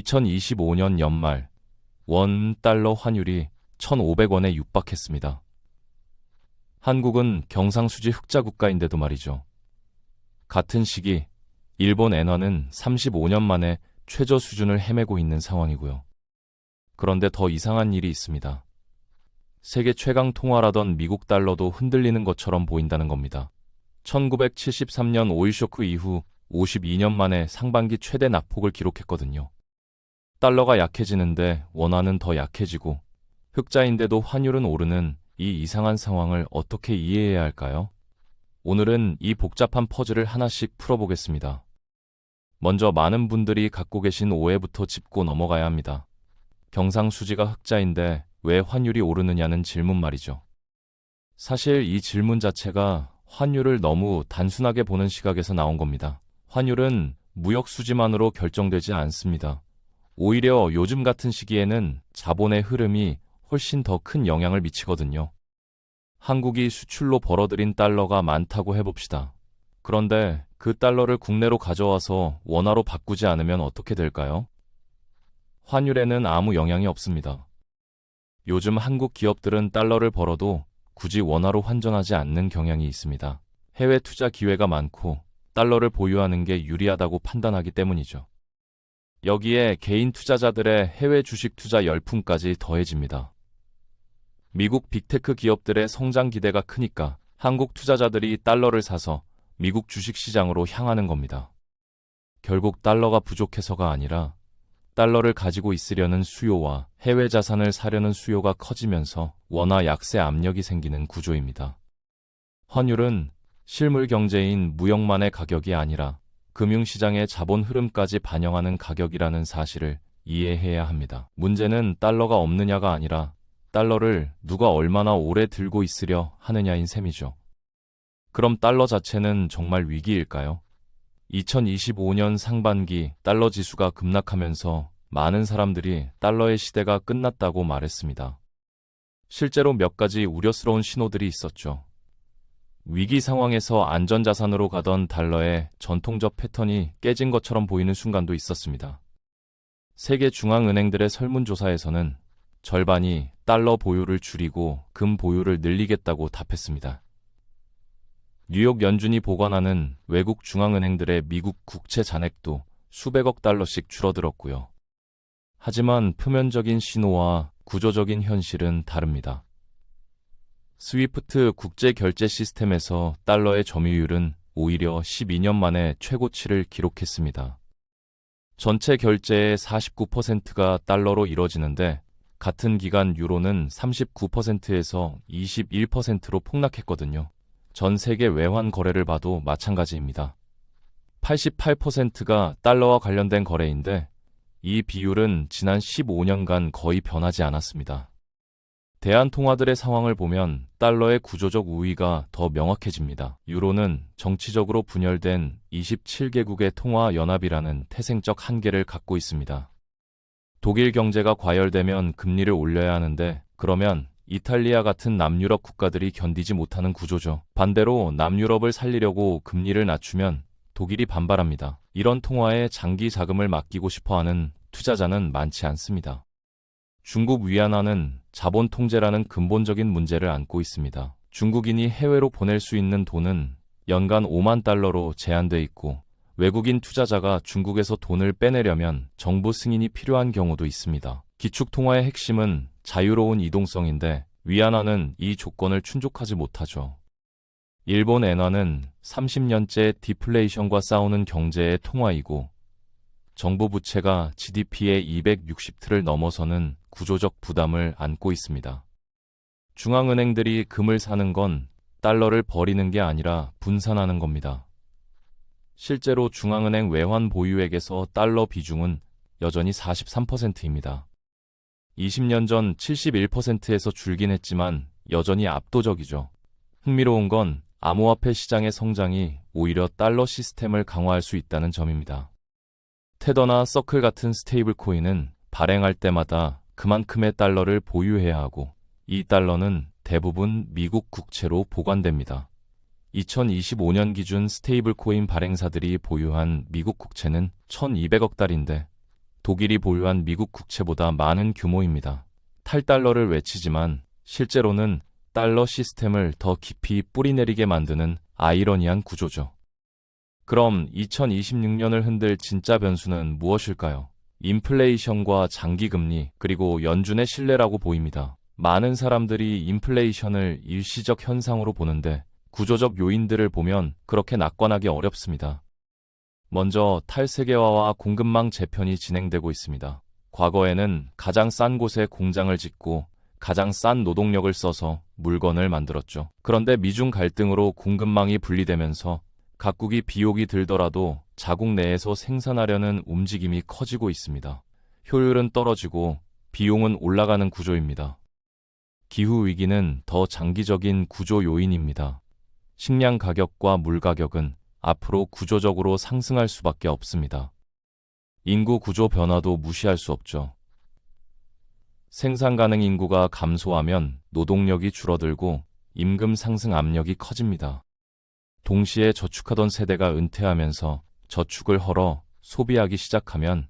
2025년 연말 원 달러 환율이 1,500원에 육박했습니다. 한국은 경상수지 흑자 국가인데도 말이죠. 같은 시기 일본 엔화는 35년 만에 최저 수준을 헤매고 있는 상황이고요. 그런데 더 이상한 일이 있습니다. 세계 최강 통화라던 미국 달러도 흔들리는 것처럼 보인다는 겁니다. 1973년 오일 쇼크 이후 52년 만에 상반기 최대 낙폭을 기록했거든요. 달러가 약해지는데 원화는 더 약해지고 흑자인데도 환율은 오르는 이 이상한 상황을 어떻게 이해해야 할까요? 오늘은 이 복잡한 퍼즐을 하나씩 풀어보겠습니다. 먼저 많은 분들이 갖고 계신 오해부터 짚고 넘어가야 합니다. 경상수지가 흑자인데 왜 환율이 오르느냐는 질문 말이죠. 사실 이 질문 자체가 환율을 너무 단순하게 보는 시각에서 나온 겁니다. 환율은 무역 수지만으로 결정되지 않습니다. 오히려 요즘 같은 시기에는 자본의 흐름이 훨씬 더 큰 영향을 미치거든요. 한국이 수출로 벌어들인 달러가 많다고 해봅시다. 그런데 그 달러를 국내로 가져와서 원화로 바꾸지 않으면 어떻게 될까요? 환율에는 아무 영향이 없습니다. 요즘 한국 기업들은 달러를 벌어도 굳이 원화로 환전하지 않는 경향이 있습니다. 해외 투자 기회가 많고 달러를 보유하는 게 유리하다고 판단하기 때문이죠. 여기에 개인 투자자들의 해외 주식 투자 열풍까지 더해집니다. 미국 빅테크 기업들의 성장 기대가 크니까 한국 투자자들이 달러를 사서 미국 주식시장으로 향하는 겁니다. 결국 달러가 부족해서가 아니라 달러를 가지고 있으려는 수요와 해외 자산을 사려는 수요가 커지면서 원화 약세 압력이 생기는 구조입니다. 환율은 실물 경제인 무역만의 가격이 아니라 금융시장의 자본 흐름까지 반영하는 가격이라는 사실을 이해해야 합니다. 문제는 달러가 없느냐가 아니라 달러를 누가 얼마나 오래 들고 있으려 하느냐인 셈이죠. 그럼 달러 자체는 정말 위기일까요? 2025년 상반기 달러 지수가 급락하면서 많은 사람들이 달러의 시대가 끝났다고 말했습니다. 실제로 몇 가지 우려스러운 신호들이 있었죠. 위기 상황에서 안전자산으로 가던 달러의 전통적 패턴이 깨진 것처럼 보이는 순간도 있었습니다. 세계 중앙은행들의 설문조사에서는 절반이 달러 보유를 줄이고 금 보유를 늘리겠다고 답했습니다. 뉴욕 연준이 보관하는 외국 중앙은행들의 미국 국채 잔액도 수백억 달러씩 줄어들었고요. 하지만 표면적인 신호와 구조적인 현실은 다릅니다. 스위프트 국제 결제 시스템에서 달러의 점유율은 오히려 12년 만에 최고치를 기록했습니다. 전체 결제의 49%가 달러로 이뤄지는데 같은 기간 유로는 39%에서 21%로 폭락했거든요. 전 세계 외환 거래를 봐도 마찬가지입니다. 88%가 달러와 관련된 거래인데 이 비율은 지난 15년간 거의 변하지 않았습니다. 대한통화들의 상황을 보면 달러의 구조적 우위가 더 명확해집니다. 유로는 정치적으로 분열된 27개국의 통화연합이라는 태생적 한계를 갖고 있습니다. 독일 경제가 과열되면 금리를 올려야 하는데 그러면 이탈리아 같은 남유럽 국가들이 견디지 못하는 구조죠. 반대로 남유럽을 살리려고 금리를 낮추면 독일이 반발합니다. 이런 통화에 장기 자금을 맡기고 싶어하는 투자자는 많지 않습니다. 중국 위안화는 자본 통제라는 근본적인 문제를 안고 있습니다. 중국인이 해외로 보낼 수 있는 돈은 연간 5만 달러로 제한돼 있고 외국인 투자자가 중국에서 돈을 빼내려면 정부 승인이 필요한 경우도 있습니다. 기축통화의 핵심은 자유로운 이동성인데 위안화는 이 조건을 충족하지 못하죠. 일본 엔화는 30년째 디플레이션과 싸우는 경제의 통화이고 정부 부채가 GDP의 260트를 넘어서는 구조적 부담을 안고 있습니다. 중앙은행들이 금을 사는 건 달러를 버리는 게 아니라 분산하는 겁니다. 실제로 중앙은행 외환 보유액에서 달러 비중은 여전히 43%입니다. 20년 전 71%에서 줄긴 했지만 여전히 압도적이죠. 흥미로운 건 암호화폐 시장의 성장이 오히려 달러 시스템을 강화할 수 있다는 점입니다. 테더나 서클 같은 스테이블 코인은 발행할 때마다 그만큼의 달러를 보유해야 하고 이 달러는 대부분 미국 국채로 보관됩니다. 2025년 기준 스테이블 코인 발행사들이 보유한 미국 국채는 1,200억 달인데 독일이 보유한 미국 국채보다 많은 규모입니다. 탈달러를 외치지만 실제로는 달러 시스템을 더 깊이 뿌리내리게 만드는 아이러니한 구조죠. 그럼 2026년을 흔들 진짜 변수는 무엇일까요? 인플레이션과 장기금리, 그리고 연준의 신뢰라고 보입니다. 많은 사람들이 인플레이션을 일시적 현상으로 보는데 구조적 요인들을 보면 그렇게 낙관하기 어렵습니다. 먼저 탈세계화와 공급망 재편이 진행되고 있습니다. 과거에는 가장 싼 곳에 공장을 짓고 가장 싼 노동력을 써서 물건을 만들었죠. 그런데 미중 갈등으로 공급망이 분리되면서 각국이 비용이 들더라도 자국 내에서 생산하려는 움직임이 커지고 있습니다. 효율은 떨어지고 비용은 올라가는 구조입니다. 기후위기는 더 장기적인 구조 요인입니다. 식량 가격과 물 가격은 앞으로 구조적으로 상승할 수밖에 없습니다. 인구 구조 변화도 무시할 수 없죠. 생산 가능 인구가 감소하면 노동력이 줄어들고 임금 상승 압력이 커집니다. 동시에 저축하던 세대가 은퇴하면서 저축을 헐어 소비하기 시작하면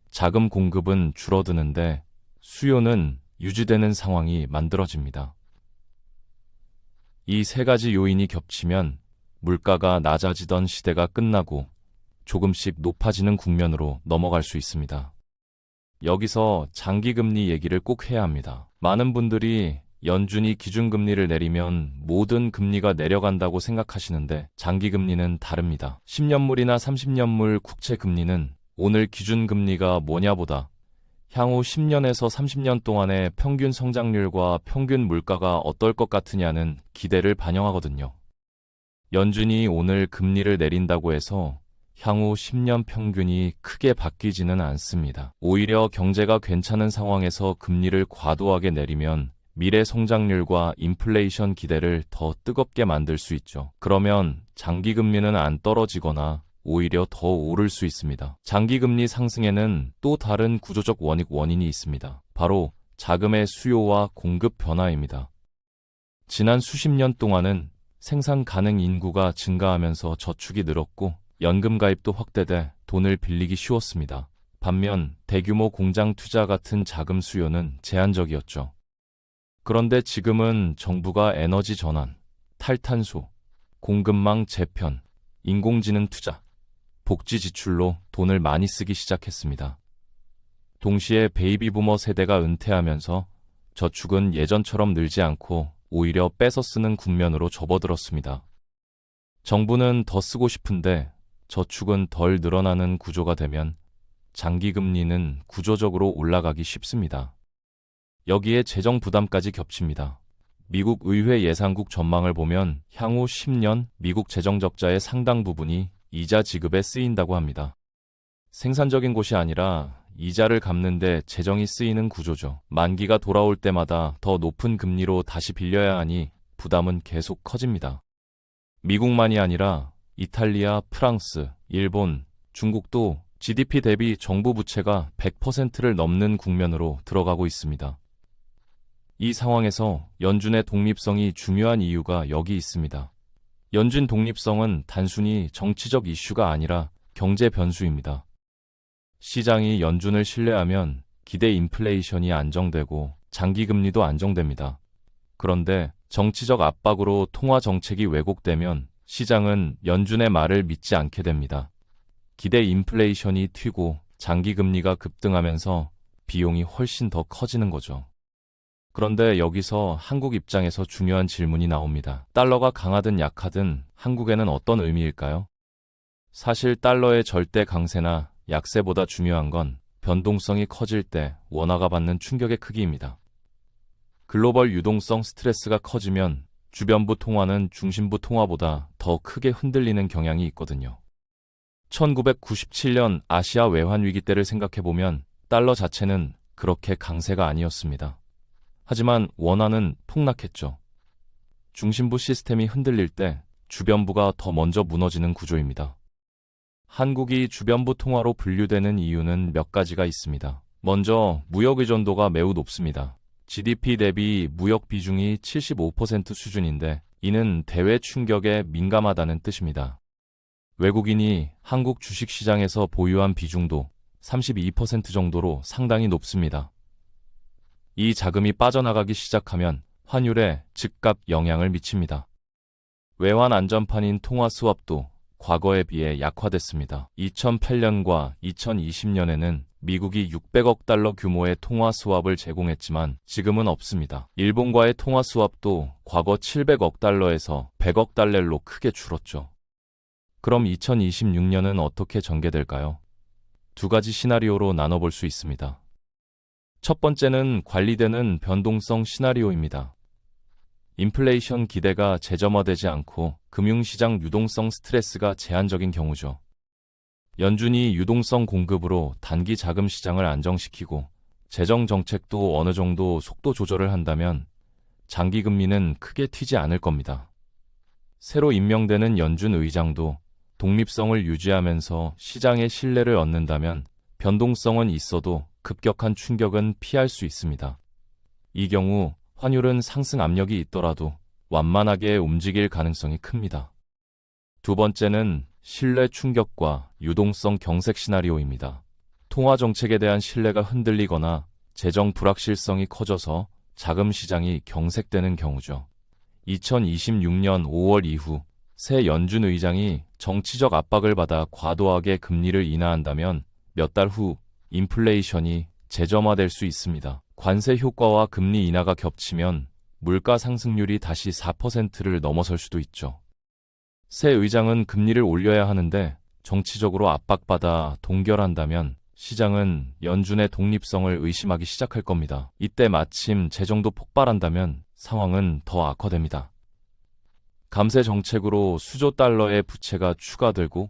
자금 공급은 줄어드는데 수요는 유지되는 상황이 만들어집니다. 이 세 가지 요인이 겹치면 물가가 낮아지던 시대가 끝나고 조금씩 높아지는 국면으로 넘어갈 수 있습니다. 여기서 장기금리 얘기를 꼭 해야 합니다. 많은 분들이 연준이 기준금리를 내리면 모든 금리가 내려간다고 생각하시는데 장기금리는 다릅니다. 10년물이나 30년물 국채금리는 오늘 기준금리가 뭐냐보다 향후 10년에서 30년 동안의 평균 성장률과 평균 물가가 어떨 것 같으냐는 기대를 반영하거든요. 연준이 오늘 금리를 내린다고 해서 향후 10년 평균이 크게 바뀌지는 않습니다. 오히려 경제가 괜찮은 상황에서 금리를 과도하게 내리면 미래 성장률과 인플레이션 기대를 더 뜨겁게 만들 수 있죠. 그러면 장기금리는 안 떨어지거나 오히려 더 오를 수 있습니다. 장기금리 상승에는 또 다른 구조적 원인이 있습니다. 바로 자금의 수요와 공급 변화입니다. 지난 수십 년 동안은 생산 가능 인구가 증가하면서 저축이 늘었고 연금 가입도 확대돼 돈을 빌리기 쉬웠습니다. 반면 대규모 공장 투자 같은 자금 수요는 제한적이었죠. 그런데 지금은 정부가 에너지 전환, 탈탄소, 공급망 재편, 인공지능 투자, 복지 지출로 돈을 많이 쓰기 시작했습니다. 동시에 베이비 부머 세대가 은퇴하면서 저축은 예전처럼 늘지 않고 오히려 뺏어 쓰는 국면으로 접어들었습니다. 정부는 더 쓰고 싶은데 저축은 덜 늘어나는 구조가 되면 장기금리는 구조적으로 올라가기 쉽습니다. 여기에 재정 부담까지 겹칩니다. 미국 의회 예산국 전망을 보면 향후 10년 미국 재정 적자의 상당 부분이 이자 지급에 쓰인다고 합니다. 생산적인 곳이 아니라 이자를 갚는 데 재정이 쓰이는 구조죠. 만기가 돌아올 때마다 더 높은 금리로 다시 빌려야 하니 부담은 계속 커집니다. 미국만이 아니라 이탈리아, 프랑스, 일본, 중국도 GDP 대비 정부 부채가 100%를 넘는 국면으로 들어가고 있습니다. 이 상황에서 연준의 독립성이 중요한 이유가 여기 있습니다. 연준 독립성은 단순히 정치적 이슈가 아니라 경제 변수입니다. 시장이 연준을 신뢰하면 기대 인플레이션이 안정되고 장기금리도 안정됩니다. 그런데 정치적 압박으로 통화 정책이 왜곡되면 시장은 연준의 말을 믿지 않게 됩니다. 기대 인플레이션이 튀고 장기금리가 급등하면서 비용이 훨씬 더 커지는 거죠. 그런데 여기서 한국 입장에서 중요한 질문이 나옵니다. 달러가 강하든 약하든 한국에는 어떤 의미일까요? 사실 달러의 절대 강세나 약세보다 중요한 건 변동성이 커질 때 원화가 받는 충격의 크기입니다. 글로벌 유동성 스트레스가 커지면 주변부 통화는 중심부 통화보다 더 크게 흔들리는 경향이 있거든요. 1997년 아시아 외환 위기 때를 생각해보면 달러 자체는 그렇게 강세가 아니었습니다. 하지만 원화는 폭락했죠. 중심부 시스템이 흔들릴 때 주변부가 더 먼저 무너지는 구조입니다. 한국이 주변부 통화로 분류되는 이유는 몇 가지가 있습니다. 먼저 무역 의존도가 매우 높습니다. GDP 대비 무역 비중이 75% 수준인데 이는 대외 충격에 민감하다는 뜻입니다. 외국인이 한국 주식시장에서 보유한 비중도 32% 정도로 상당히 높습니다. 이 자금이 빠져나가기 시작하면 환율에 즉각 영향을 미칩니다. 외환 안전판인 통화 스왑도 과거에 비해 약화됐습니다. 2008년과 2020년에는 미국이 600억 달러 규모의 통화 스왑을 제공했지만 지금은 없습니다. 일본과의 통화 스왑도 과거 700억 달러에서 100억 달러로 크게 줄었죠. 그럼 2026년은 어떻게 전개될까요? 두 가지 시나리오로 나눠볼 수 있습니다. 첫 번째는 관리되는 변동성 시나리오입니다. 인플레이션 기대가 재점화되지 않고 금융시장 유동성 스트레스가 제한적인 경우죠. 연준이 유동성 공급으로 단기 자금 시장을 안정시키고 재정 정책도 어느 정도 속도 조절을 한다면 장기 금리는 크게 튀지 않을 겁니다. 새로 임명되는 연준 의장도 독립성을 유지하면서 시장의 신뢰를 얻는다면 변동성은 있어도 급격한 충격은 피할 수 있습니다. 이 경우 환율은 상승 압력이 있더라도 완만하게 움직일 가능성이 큽니다. 두 번째는 신뢰 충격과 유동성 경색 시나리오입니다. 통화 정책에 대한 신뢰가 흔들리거나 재정 불확실성이 커져서 자금 시장이 경색되는 경우죠. 2026년 5월 이후 새 연준 의장이 정치적 압박을 받아 과도하게 금리를 인하한다면 몇 달 후 인플레이션이 재점화될 수 있습니다. 관세 효과와 금리 인하가 겹치면 물가 상승률이 다시 4%를 넘어설 수도 있죠. 새 의장은 금리를 올려야 하는데 정치적으로 압박받아 동결한다면 시장은 연준의 독립성을 의심하기 시작할 겁니다. 이때 마침 재정도 폭발한다면 상황은 더 악화됩니다. 감세 정책으로 수조 달러의 부채가 추가되고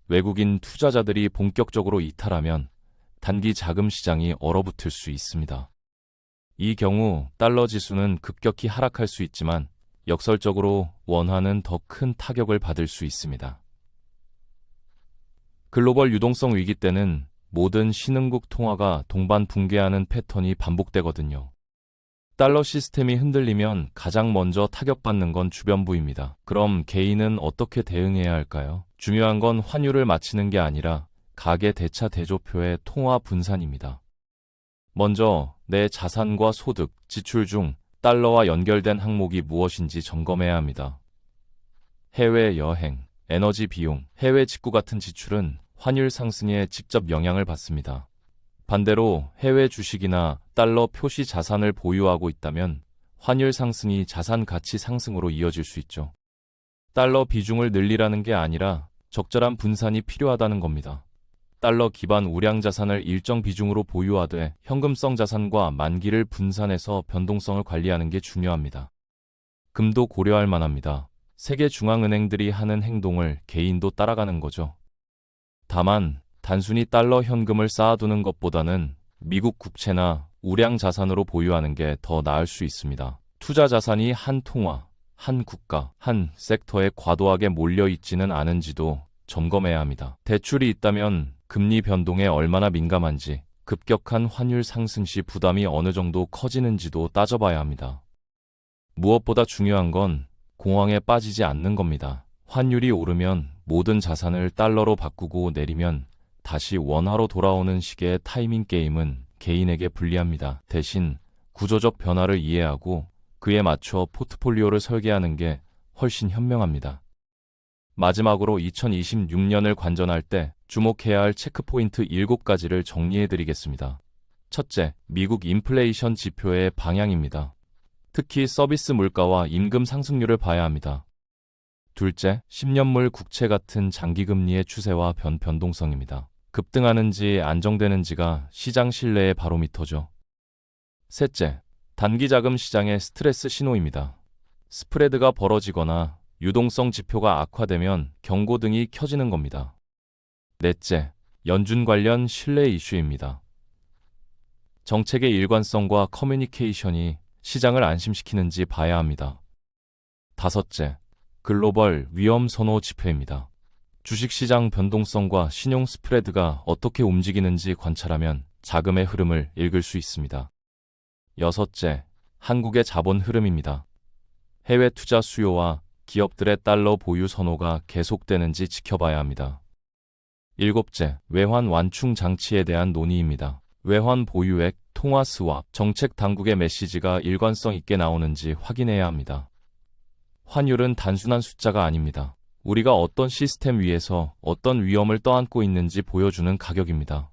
외국인 투자자들이 본격적으로 이탈하면 단기 자금 시장이 얼어붙을 수 있습니다. 이 경우 달러 지수는 급격히 하락할 수 있지만 역설적으로 원화는 더 큰 타격을 받을 수 있습니다. 글로벌 유동성 위기 때는 모든 신흥국 통화가 동반 붕괴하는 패턴이 반복되거든요. 달러 시스템이 흔들리면 가장 먼저 타격받는 건 주변부입니다. 그럼 개인은 어떻게 대응해야 할까요? 중요한 건 환율을 맞추는 게 아니라 가계 대차 대조표의 통화 분산입니다. 먼저 내 자산과 소득, 지출 중 달러와 연결된 항목이 무엇인지 점검해야 합니다. 해외 여행, 에너지 비용, 해외 직구 같은 지출은 환율 상승에 직접 영향을 받습니다. 반대로 해외 주식이나 달러 표시 자산을 보유하고 있다면 환율 상승이 자산 가치 상승으로 이어질 수 있죠. 달러 비중을 늘리라는 게 아니라 적절한 분산이 필요하다는 겁니다. 달러 기반 우량 자산을 일정 비중으로 보유하되 현금성 자산과 만기를 분산해서 변동성을 관리하는 게 중요합니다. 금도 고려할 만합니다. 세계 중앙은행들이 하는 행동을 개인도 따라가는 거죠. 다만 단순히 달러 현금을 쌓아두는 것보다는 미국 국채나 우량 자산으로 보유하는 게 더 나을 수 있습니다. 투자 자산이 한 통화, 한 국가, 한 섹터에 과도하게 몰려 있지는 않은지도 점검해야 합니다. 대출이 있다면 금리 변동에 얼마나 민감한지, 급격한 환율 상승 시 부담이 어느 정도 커지는지도 따져봐야 합니다. 무엇보다 중요한 건 공황에 빠지지 않는 겁니다. 환율이 오르면 모든 자산을 달러로 바꾸고 내리면 다시 원화로 돌아오는 식의 타이밍 게임은 개인에게 불리합니다. 대신 구조적 변화를 이해하고 그에 맞춰 포트폴리오를 설계하는 게 훨씬 현명합니다. 마지막으로 2026년을 관전할 때 주목해야 할 체크포인트 7가지를 정리해드리겠습니다. 첫째, 미국 인플레이션 지표의 방향입니다. 특히 서비스 물가와 임금 상승률을 봐야 합니다. 둘째, 10년물 국채 같은 장기금리의 추세와 변동성입니다. 급등하는지 안정되는지가 시장 신뢰의 바로미터죠. 셋째, 단기 자금 시장의 스트레스 신호입니다. 스프레드가 벌어지거나 유동성 지표가 악화되면 경고등이 켜지는 겁니다. 넷째, 연준 관련 신뢰 이슈입니다. 정책의 일관성과 커뮤니케이션이 시장을 안심시키는지 봐야 합니다. 다섯째, 글로벌 위험 선호 지표입니다. 주식시장 변동성과 신용 스프레드가 어떻게 움직이는지 관찰하면 자금의 흐름을 읽을 수 있습니다. 여섯째, 한국의 자본 흐름입니다. 해외 투자 수요와 기업들의 달러 보유 선호가 계속되는지 지켜봐야 합니다. 일곱째, 외환 완충 장치에 대한 논의입니다. 외환 보유액, 통화 스왑, 정책 당국의 메시지가 일관성 있게 나오는지 확인해야 합니다. 환율은 단순한 숫자가 아닙니다. 우리가 어떤 시스템 위에서 어떤 위험을 떠안고 있는지 보여주는 가격입니다.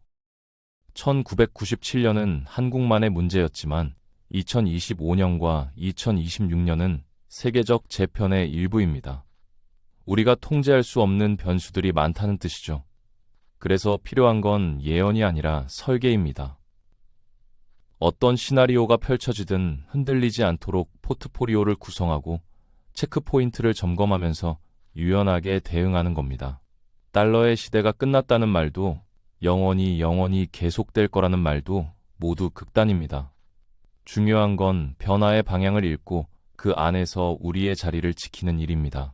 1997년은 한국만의 문제였지만 2025년과 2026년은 세계적 재편의 일부입니다. 우리가 통제할 수 없는 변수들이 많다는 뜻이죠. 그래서 필요한 건 예언이 아니라 설계입니다. 어떤 시나리오가 펼쳐지든 흔들리지 않도록 포트포리오를 구성하고 체크포인트를 점검하면서 유연하게 대응하는 겁니다. 달러의 시대가 끝났다는 말도 영원히 계속될 거라는 말도 모두 극단입니다. 중요한 건 변화의 방향을 읽고 그 안에서 우리의 자리를 지키는 일입니다.